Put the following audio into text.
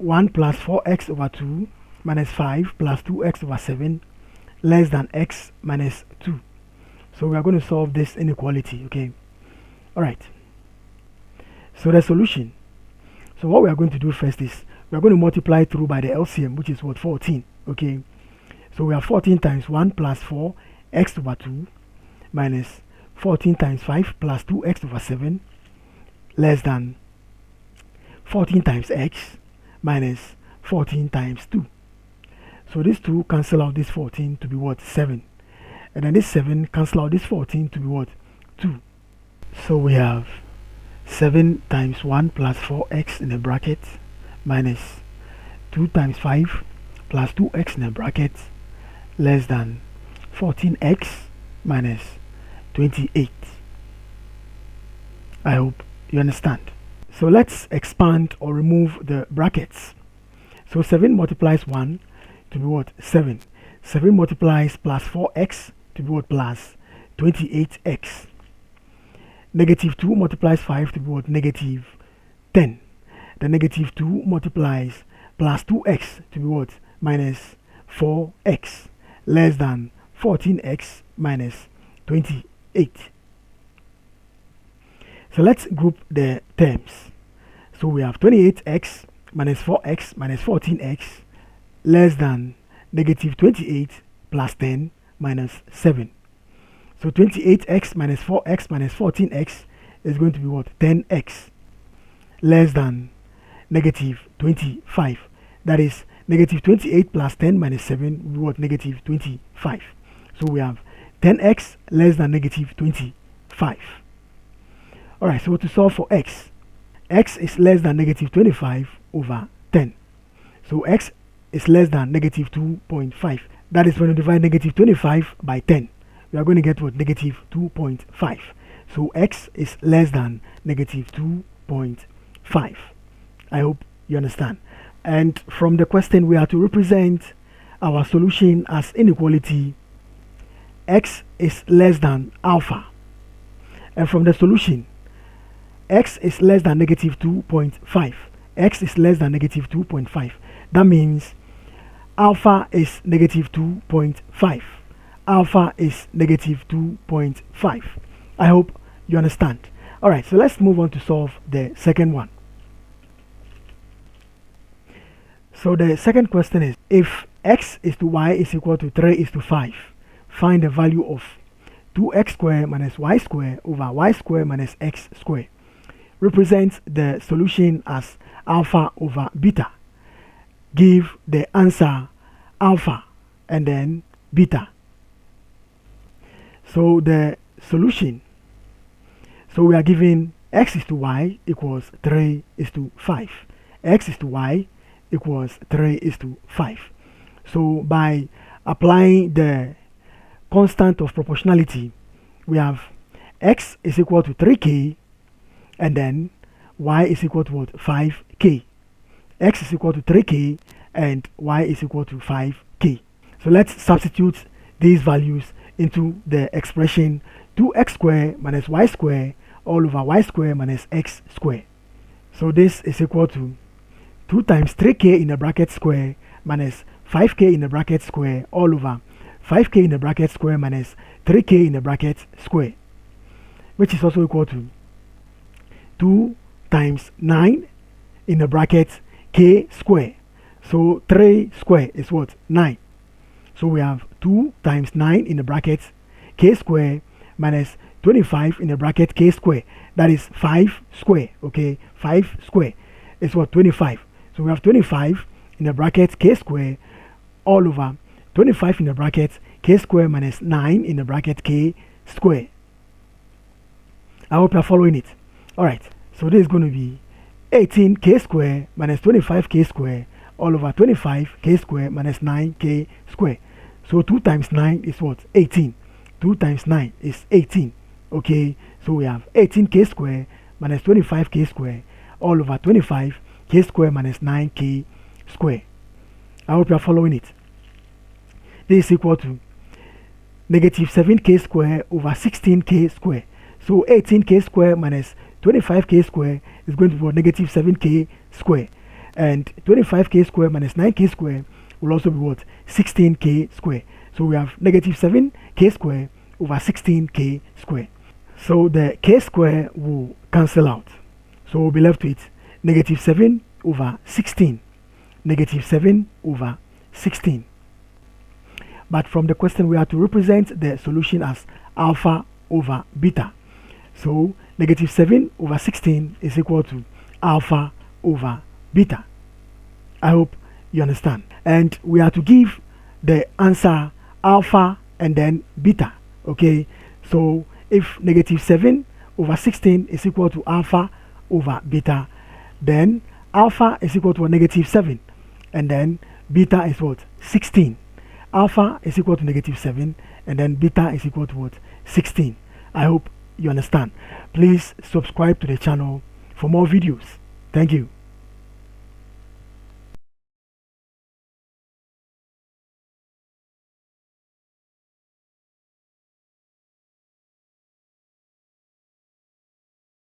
1 plus 4x over 2 minus 5 plus 2x over 7 less than x minus 2. So we are going to solve this inequality, okay? All right. So the solution. So what we are going to do first is we are going to multiply through by the LCM, which is what, 14, okay? So we have 14 times 1 plus 4 x over 2 minus 14 times 5 plus 2x over 7 less than 14 times x minus 14 times 2. So these 2 cancel out this 14 to be what? 7. And then this 7 cancel out this 14 to be what? 2. So we have 7 times 1 plus 4x in the bracket minus 2 times 5 plus 2x in the bracket less than 14x minus 28. I hope you understand. So let's expand or remove the brackets. So 7 multiplies 1 to be what? 7. 7 multiplies plus 4x to be what? Plus 28x. Negative 2 multiplies 5 to be what? Negative 10. The negative 2 multiplies plus 2x to be what? Minus 4x less than 14x minus 28. So let's group the terms. So we have 28x minus 4x minus 14x less than negative 28 plus 10 minus 7. So 28x minus 4x minus 14x is going to be what? 10x less than negative 25. That is negative 28 plus 10 minus 7 will be what? Negative 25. So we have 10x less than negative 25. Alright, so to solve for x is less than negative 25 over 10. So x is less than negative 2.5. That is when you divide negative 25 by 10. We are going to get what? Negative 2.5. So x is less than negative 2.5. I hope you understand. And from the question, we are to represent our solution as inequality x is less than alpha. And from the solution, x is less than negative 2.5. X is less than negative 2.5. That means alpha is negative 2.5. Alpha is negative 2.5. I hope you understand. Alright, so let's move on to solve the second one. So the second question is, if x is to y is equal to 3 is to 5, find the value of 2x squared minus y squared over y squared minus x squared. Represent the solution as alpha over beta. Give the answer alpha and then beta. So the solution, so we are given x is to y equals 3 is to 5. X is to y equals 3 is to 5. So by applying the constant of proportionality, we have x is equal to 3k and then y is equal to what? 5k. X is equal to 3k and y is equal to 5k. So let's substitute these values into the expression 2x squared minus y squared all over y squared minus x squared. So this is equal to 2 times 3k in the bracket square minus 5k in the bracket square all over 5k in the bracket square minus 3k in the bracket square, which is also equal to 2 times 9 in the bracket k square. So 3 square is what? 9. So we have 2 times 9 in the bracket k square minus 25 in the bracket k square. That is 5 square. Okay, 5 square is what? 25. So we have 25 in the bracket k square all over 25 in the bracket k square minus 9 in the bracket k square. I hope you are following it. Alright, so this is going to be 18k square minus 25k square all over 25k square minus 9k square. So 2 times 9 is what? 18. 2 times 9 is 18. Okay, so we have 18k square minus 25k square all over 25k square minus 9k square. I hope you are following it. This is equal to negative 7k square over 16k square. So 18k square minus 25k square is going to be negative 7k square. And 25k square minus 9k square will also be what? 16k square. So we have negative 7k square over 16k square. So the k square will cancel out. So we'll be left with negative 7 over 16. Negative 7 over 16. But from the question, we have to represent the solution as alpha over beta. So negative 7 over 16 is equal to alpha over beta. I hope you understand. And we have to give the answer alpha and then beta. Okay, so if negative 7 over 16 is equal to alpha over beta, then alpha is equal to a negative 7, and then beta is what? 16. Alpha is equal to negative 7, and then beta is equal to what? 16. I hope you understand. Please subscribe to the channel for more videos. Thank you.